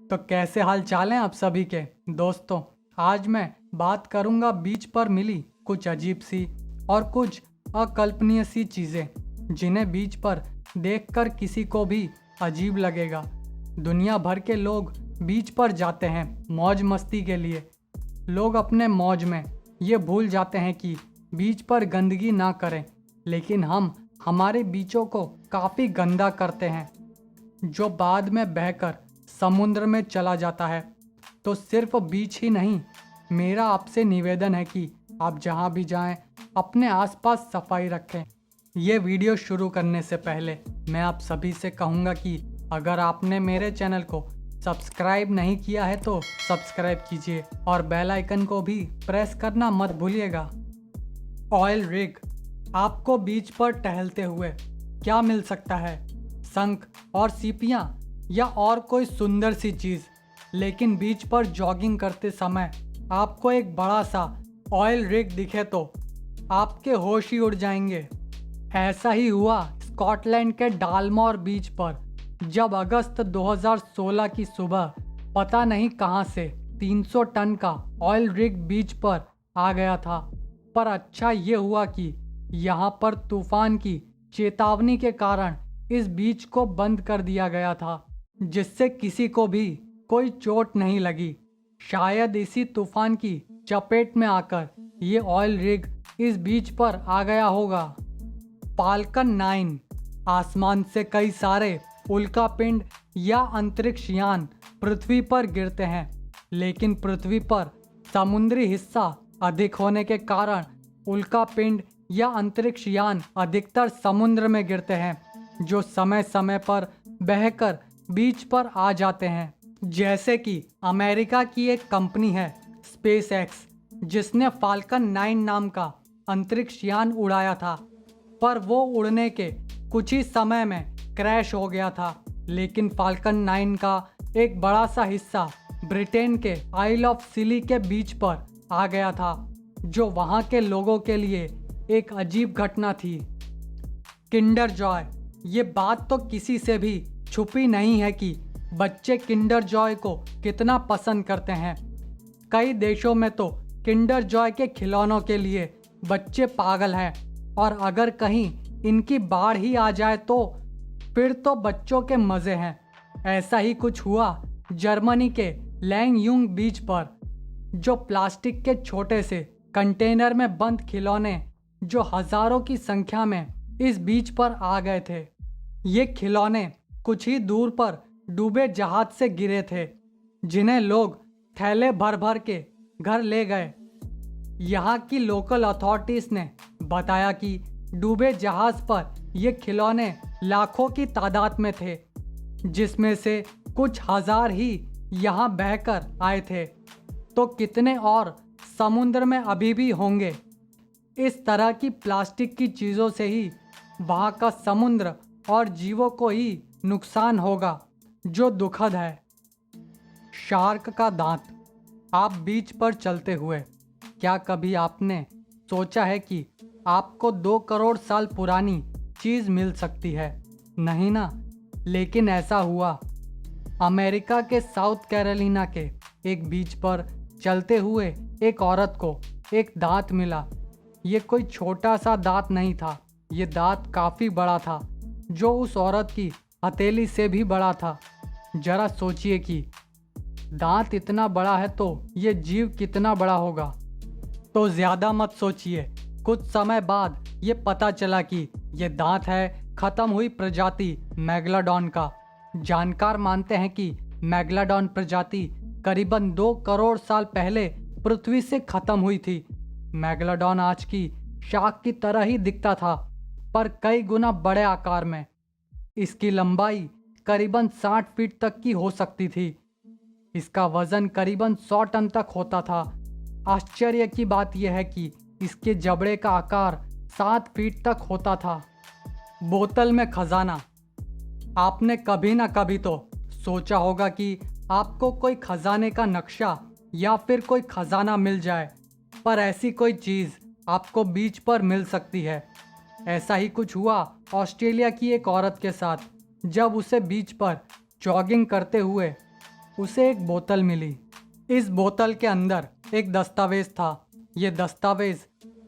तो कैसे हाल चाल हैं आप सभी के दोस्तों। आज मैं बात करूंगा बीच पर मिली कुछ अजीब सी और कुछ अकल्पनीय सी चीज़ें जिन्हें बीच पर देखकर किसी को भी अजीब लगेगा। दुनिया भर के लोग बीच पर जाते हैं मौज मस्ती के लिए। लोग अपने मौज में ये भूल जाते हैं कि बीच पर गंदगी ना करें, लेकिन हम हमारे बीचों को काफ़ी गंदा करते हैं जो बाद में बहकर समुद्र में चला जाता है। तो सिर्फ बीच ही नहीं, मेरा आपसे निवेदन है कि आप जहां भी जाएं अपने आसपास सफाई रखें। ये वीडियो शुरू करने से पहले मैं आप सभी से कहूँगा कि अगर आपने मेरे चैनल को सब्सक्राइब नहीं किया है तो सब्सक्राइब कीजिए और बेल आइकन को भी प्रेस करना मत भूलिएगा। Oil rig. आपको बीच पर टहलते हुए क्या मिल सकता है? शंख और सीपियाँ या और कोई सुंदर सी चीज़। लेकिन बीच पर जॉगिंग करते समय आपको एक बड़ा सा ऑयल रिग दिखे तो आपके होश ही उड़ जाएंगे। ऐसा ही हुआ स्कॉटलैंड के डालमोर बीच पर, जब अगस्त 2016 की सुबह पता नहीं कहां से 300 टन का ऑयल रिग बीच पर आ गया था। पर अच्छा ये हुआ कि यहां पर तूफान की चेतावनी के कारण इस बीच को बंद कर दिया गया था, जिससे किसी को भी कोई चोट नहीं लगी। शायद इसी तूफान की चपेट में आकर ये ऑयल रिग इस बीच पर आ गया होगा। फाल्कन 9। आसमान से कई सारे उल्कापिंड या अंतरिक्ष यान पृथ्वी पर गिरते हैं, लेकिन पृथ्वी पर समुद्री हिस्सा अधिक होने के कारण उल्कापिंड या अंतरिक्ष यान अधिकतर समुद्र में गिरते हैं, जो समय समय पर बहकर बीच पर आ जाते हैं। जैसे कि अमेरिका की एक कंपनी है स्पेस एक्स, जिसने फाल्कन 9 नाम का अंतरिक्ष यान उड़ाया था, पर वो उड़ने के कुछ ही समय में क्रैश हो गया था। लेकिन फाल्कन 9 का एक बड़ा सा हिस्सा ब्रिटेन के आइल ऑफ सिली के बीच पर आ गया था, जो वहाँ के लोगों के लिए एक अजीब घटना थी। Kinder Joy. ये बात तो किसी से भी छुपी नहीं है कि बच्चे किंडर जॉय को कितना पसंद करते हैं। कई देशों में तो किंडर जॉय के खिलौनों के लिए बच्चे पागल हैं, और अगर कहीं इनकी बाढ़ ही आ जाए तो फिर तो बच्चों के मज़े हैं। ऐसा ही कुछ हुआ जर्मनी के लैंगयूंग बीच पर, जो प्लास्टिक के छोटे से कंटेनर में बंद खिलौने जो हज़ारों की संख्या में इस बीच पर आ गए थे। ये खिलौने कुछ ही दूर पर डूबे जहाज से गिरे थे, जिन्हें लोग थैले भर भर के घर ले गए। यहाँ की लोकल अथॉरिटीज़ ने बताया कि डूबे जहाज पर ये खिलौने लाखों की तादाद में थे, जिसमें से कुछ हजार ही यहाँ बहकर आए थे, तो कितने और समुद्र में अभी भी होंगे। इस तरह की प्लास्टिक की चीज़ों से ही वहाँ का समुद्र और जीवों को ही नुकसान होगा, जो दुखद है। शार्क का दांत। आप बीच पर चलते हुए क्या कभी आपने सोचा है कि आपको 2 करोड़ साल पुरानी चीज़ मिल सकती है? नहीं ना। लेकिन ऐसा हुआ। अमेरिका के साउथ कैरोलिना के एक बीच पर चलते हुए एक औरत को एक दांत मिला। ये कोई छोटा सा दांत नहीं था, ये दांत काफ़ी बड़ा था, जो उस औरत की हथेली से भी बड़ा था। जरा सोचिए कि दांत इतना बड़ा है तो ये जीव कितना बड़ा होगा। तो ज़्यादा मत सोचिए। कुछ समय बाद ये पता चला कि ये दांत है ख़त्म हुई प्रजाति मेगलाडॉन का। जानकार मानते हैं कि मेगलाडॉन प्रजाति करीबन 2 करोड़ साल पहले पृथ्वी से ख़त्म हुई थी। मेगलाडॉन आज की शार्क की तरह ही दिखता था, पर कई गुना बड़े आकार में। इसकी लंबाई करीबन 60 फीट तक की हो सकती थी। इसका वज़न करीबन 100 टन तक होता था। आश्चर्य की बात यह है कि इसके जबड़े का आकार 7 फीट तक होता था। बोतल में खजाना। आपने कभी ना कभी तो सोचा होगा कि आपको कोई खजाने का नक्शा या फिर कोई खजाना मिल जाए, पर ऐसी कोई चीज़ आपको बीच पर मिल सकती है। ऐसा ही कुछ हुआ ऑस्ट्रेलिया की एक औरत के साथ, जब उसे बीच पर जॉगिंग करते हुए उसे एक बोतल मिली। इस बोतल के अंदर एक दस्तावेज था। ये दस्तावेज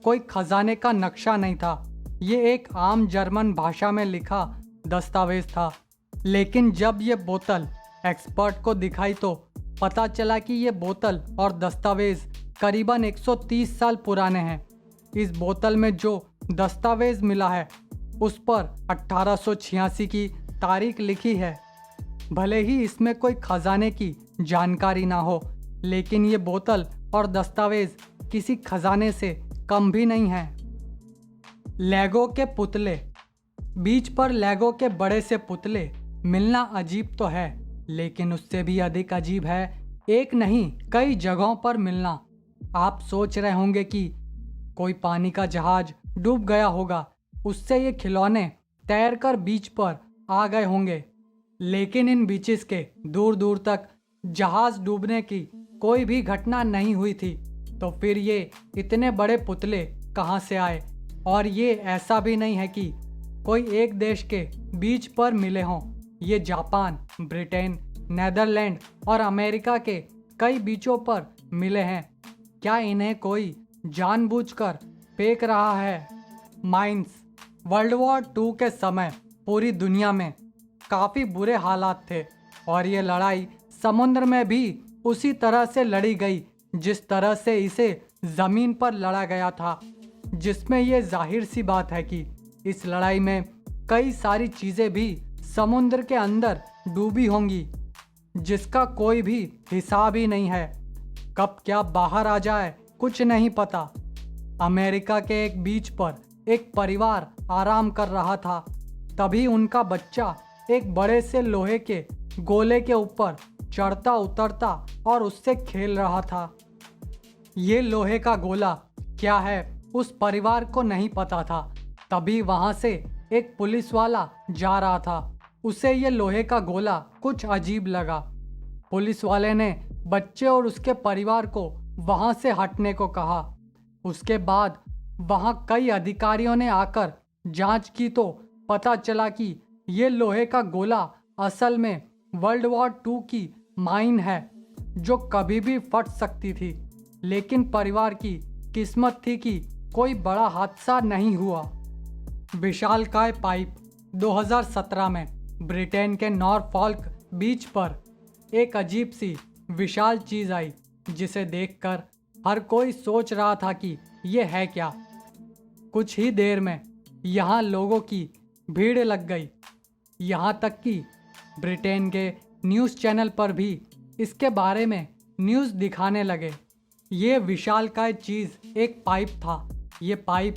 कोई खजाने का नक्शा नहीं था। ये एक आम जर्मन भाषा में लिखा दस्तावेज था। लेकिन जब ये बोतल एक्सपर्ट को दिखाई तो पता चला कि ये बोतल और दस्तावेज करीबन 130 साल पुराने हैं। इस बोतल में जो दस्तावेज मिला है उस पर 1886 की तारीख लिखी है। भले ही इसमें कोई खजाने की जानकारी ना हो, लेकिन ये बोतल और दस्तावेज किसी खजाने से कम भी नहीं है। लेगो के पुतले। बीच पर लेगो के बड़े से पुतले मिलना अजीब तो है, लेकिन उससे भी अधिक अजीब है एक नहीं कई जगहों पर मिलना। आप सोच रहे होंगे कि कोई पानी का जहाज डूब गया होगा, उससे ये खिलौने तैरकर बीच पर आ गए होंगे। लेकिन इन बीचेस के दूर दूर तक जहाज डूबने की कोई भी घटना नहीं हुई थी। तो फिर ये इतने बड़े पुतले कहाँ से आए? और ये ऐसा भी नहीं है कि कोई एक देश के बीच पर मिले हों। ये जापान, ब्रिटेन, नेदरलैंड और अमेरिका के कई बीचों पर मिले हैं। क्या इन्हें कोई जानबूझकर फेंक रहा है? माइंस। वर्ल्ड वॉर 2 के समय पूरी दुनिया में काफ़ी बुरे हालात थे और ये लड़ाई समुद्र में भी उसी तरह से लड़ी गई जिस तरह से इसे ज़मीन पर लड़ा गया था, जिसमें ये जाहिर सी बात है कि इस लड़ाई में कई सारी चीज़ें भी समुद्र के अंदर डूबी होंगी जिसका कोई भी हिसाब ही नहीं है। कब क्या बाहर आ जाए कुछ नहीं पता। अमेरिका के एक बीच पर एक परिवार आराम कर रहा था, तभी उनका बच्चा एक बड़े से लोहे के गोले के ऊपर चढ़ता उतरता और उससे खेल रहा था। ये लोहे का गोला क्या है उस परिवार को नहीं पता था। तभी वहां से एक पुलिस वाला जा रहा था। उसे ये लोहे का गोला कुछ अजीब लगा। पुलिस वाले ने बच्चे और उसके परिवार को वहां से हटने को कहा। उसके बाद वहां कई अधिकारियों ने आकर जांच की तो पता चला कि ये लोहे का गोला असल में वर्ल्ड वॉर 2 की माइन है जो कभी भी फट सकती थी। लेकिन परिवार की किस्मत थी कि कोई बड़ा हादसा नहीं हुआ। विशालकाय पाइप। 2017 में ब्रिटेन के नॉरफॉल्क बीच पर एक अजीब सी विशाल चीज़ आई जिसे देखकर हर कोई सोच रहा था कि ये है क्या। कुछ ही देर में यहाँ लोगों की भीड़ लग गई। यहाँ तक कि ब्रिटेन के न्यूज़ चैनल पर भी इसके बारे में न्यूज़ दिखाने लगे। ये विशालकाय चीज़ एक पाइप था। ये पाइप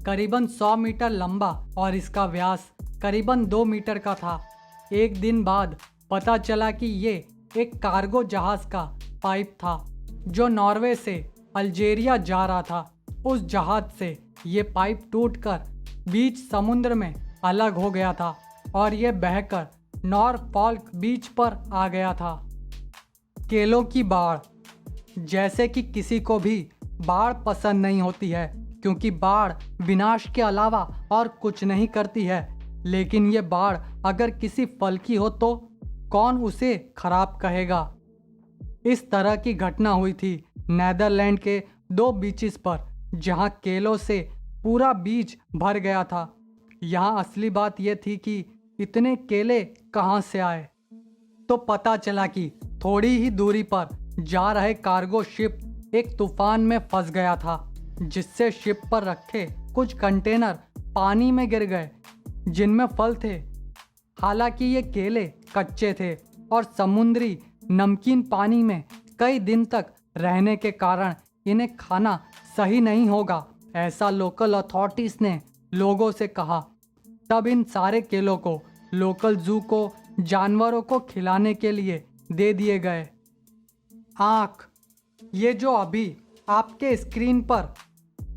करीबन 100 मीटर लंबा और इसका व्यास करीबन 2 मीटर का था। एक दिन बाद पता चला कि ये एक कार्गो जहाज़ का पाइप था जो नॉर्वे से अल्जीरिया जा रहा था। उस जहाज़ से ये पाइप टूटकर बीच समुद्र में अलग हो गया था और ये बहकर नॉरफॉल्क बीच पर आ गया था। केलों की बाढ़। जैसे कि किसी को भी बाढ़ पसंद नहीं होती है, क्योंकि बाढ़ विनाश के अलावा और कुछ नहीं करती है। लेकिन ये बाढ़ अगर किसी फल की हो तो कौन उसे खराब कहेगा। इस तरह की घटना हुई थी नेदरलैंड के 2 बीचेस पर, जहां केलों से पूरा बीच भर गया था। यहाँ असली बात यह थी कि इतने केले कहाँ से आए। तो पता चला कि थोड़ी ही दूरी पर जा रहे कार्गो शिप एक तूफान में फंस गया था, जिससे शिप पर रखे कुछ कंटेनर पानी में गिर गए जिनमें फल थे। हालांकि ये केले कच्चे थे और समुद्री नमकीन पानी में कई दिन तक रहने के कारण इन्हें खाना सही नहीं होगा, ऐसा लोकल अथॉरिटीज़ ने लोगों से कहा। तब इन सारे केलों को लोकल जू को जानवरों को खिलाने के लिए दे दिए गए। आँख। ये जो अभी आपके स्क्रीन पर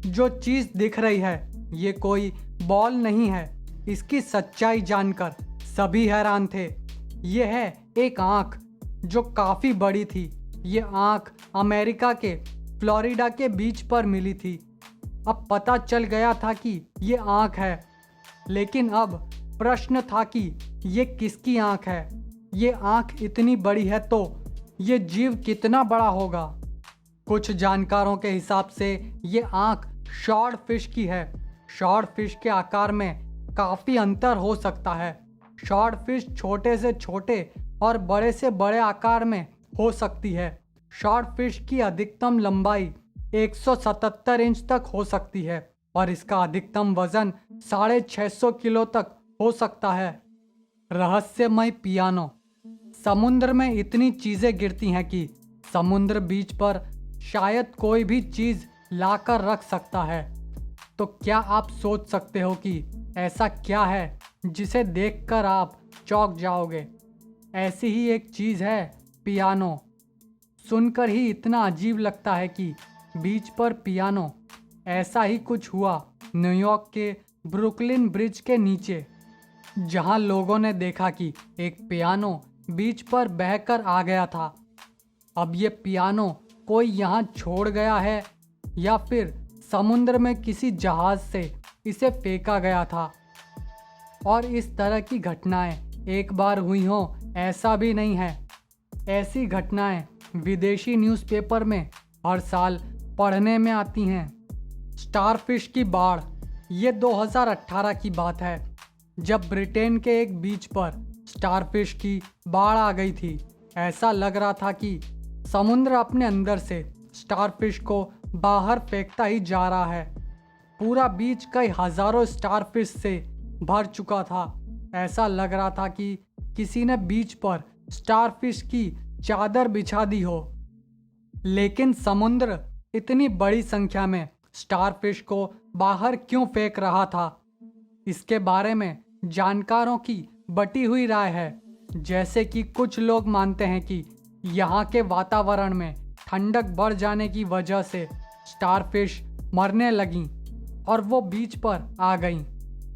जो चीज़ दिख रही है ये कोई बॉल नहीं है। इसकी सच्चाई जानकर सभी हैरान थे। ये है एक आँख जो काफ़ी बड़ी थी। ये आँख अमेरिका के फ्लोरिडा के बीच पर मिली थी। अब पता चल गया था कि ये आँख है, लेकिन अब प्रश्न था कि ये किसकी आँख है। ये आँख इतनी बड़ी है तो ये जीव कितना बड़ा होगा। कुछ जानकारों के हिसाब से ये आँख स्वॉर्ड फिश की है। स्वॉर्ड फिश के आकार में काफ़ी अंतर हो सकता है। स्वॉर्ड फिश छोटे से छोटे और बड़े से बड़े आकार में हो सकती है। स्वॉर्ड फिश की अधिकतम लंबाई 177 इंच तक हो सकती है और इसका अधिकतम वजन 650 किलो तक हो सकता है। रहस्यमय पियानो। समुद्र में इतनी चीज़ें गिरती हैं कि समुद्र बीच पर शायद कोई भी चीज़ लाकर रख सकता है। तो क्या आप सोच सकते हो कि ऐसा क्या है जिसे देखकर आप चौंक जाओगे? ऐसी ही एक चीज़ है पियानो। सुनकर ही इतना अजीब लगता है कि बीच पर पियानो। ऐसा ही कुछ हुआ न्यूयॉर्क के ब्रुकलिन ब्रिज के नीचे, जहां लोगों ने देखा कि एक पियानो बीच पर बहकर आ गया था। अब ये पियानो कोई यहाँ छोड़ गया है या फिर समुद्र में किसी जहाज से इसे फेंका गया था। और इस तरह की घटनाएं एक बार हुई हों ऐसा भी नहीं है। ऐसी घटनाएं विदेशी न्यूज़पेपर में हर साल पढ़ने में आती हैं। स्टारफिश की बाढ़। ये 2018 की बात है, जब ब्रिटेन के एक बीच पर स्टारफिश की बाढ़ आ गई थी। ऐसा लग रहा था कि समुद्र अपने अंदर से स्टारफिश को बाहर फेंकता ही जा रहा है। पूरा बीच कई हज़ारों स्टारफिश से भर चुका था। ऐसा लग रहा था कि किसी ने बीच पर स्टारफिश की चादर बिछा दी हो। लेकिन समुद्र इतनी बड़ी संख्या में स्टारफिश को बाहर क्यों फेंक रहा था, इसके बारे में जानकारों की बटी हुई राय है। जैसे कि कुछ लोग मानते हैं कि यहाँ के वातावरण में ठंडक बढ़ जाने की वजह से स्टारफिश मरने लगीं और वो बीच पर आ गईं।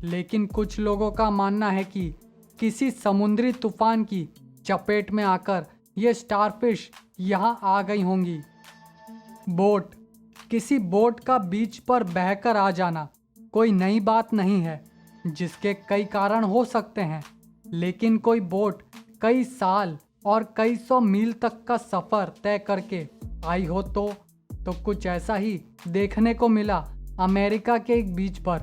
लेकिन कुछ लोगों का मानना है कि किसी समुद्री तूफान की चपेट में आकर ये स्टारफिश यहाँ आ गई होंगी। बोट। किसी बोट का बीच पर बहकर आ जाना कोई नई बात नहीं है, जिसके कई कारण हो सकते हैं। लेकिन कोई बोट कई साल और कई सौ मील तक का सफ़र तय करके आई हो तो कुछ ऐसा ही देखने को मिला अमेरिका के एक बीच पर,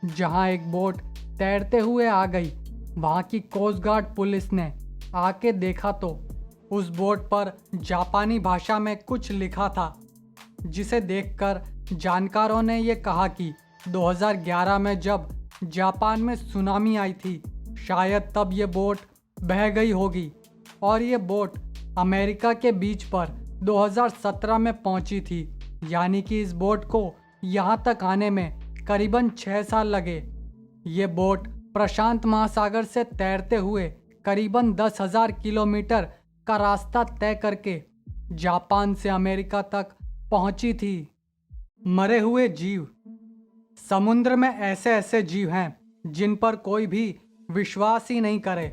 जहां एक बोट तैरते हुए आ गई। वहां की कोस्ट गार्ड पुलिस ने आके देखा तो उस बोट पर जापानी भाषा में कुछ लिखा था, जिसे देखकर जानकारों ने ये कहा कि 2011 में जब जापान में सुनामी आई थी, शायद तब ये बोट बह गई होगी और ये बोट अमेरिका के बीच पर 2017 में पहुंची थी। यानी कि इस बोट को यहाँ तक आने में करीबन 6 साल लगे। ये बोट प्रशांत महासागर से तैरते हुए करीबन 10,000 किलोमीटर का रास्ता तय करके जापान से अमेरिका तक पहुंची थी। मरे हुए जीव। समुद्र में ऐसे ऐसे जीव हैं जिन पर कोई भी विश्वास ही नहीं करे।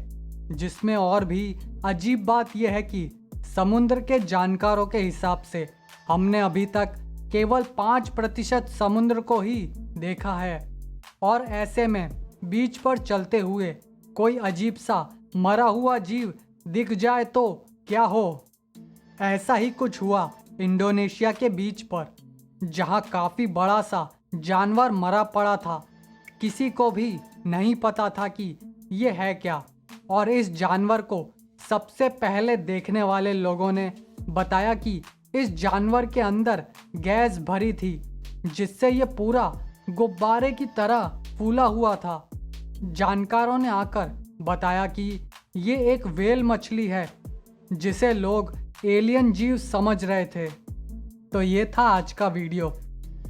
जिसमें और भी अजीब बात यह है कि समुद्र के जानकारों के हिसाब से हमने अभी तक केवल 5% समुद्र को ही देखा है। और ऐसे में बीच पर चलते हुए कोई अजीब सा मरा हुआ जीव दिख जाए तो क्या हो। ऐसा ही कुछ हुआ इंडोनेशिया के बीच पर, जहां काफ़ी बड़ा सा जानवर मरा पड़ा था। किसी को भी नहीं पता था कि ये है क्या, और इस जानवर को सबसे पहले देखने वाले लोगों ने बताया कि इस जानवर के अंदर गैस भरी थी, जिससे ये पूरा गुब्बारे की तरह फूला हुआ था। जानकारों ने आकर बताया कि ये एक व्हेल मछली है, जिसे लोग एलियन जीव समझ रहे थे। तो ये था आज का वीडियो।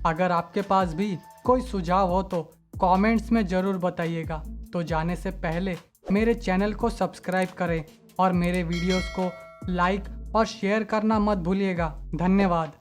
अगर आपके पास भी कोई सुझाव हो तो कमेंट्स में ज़रूर बताइएगा। तो जाने से पहले मेरे चैनल को सब्सक्राइब करें और मेरे वीडियोस को लाइक और शेयर करना मत भूलिएगा। धन्यवाद।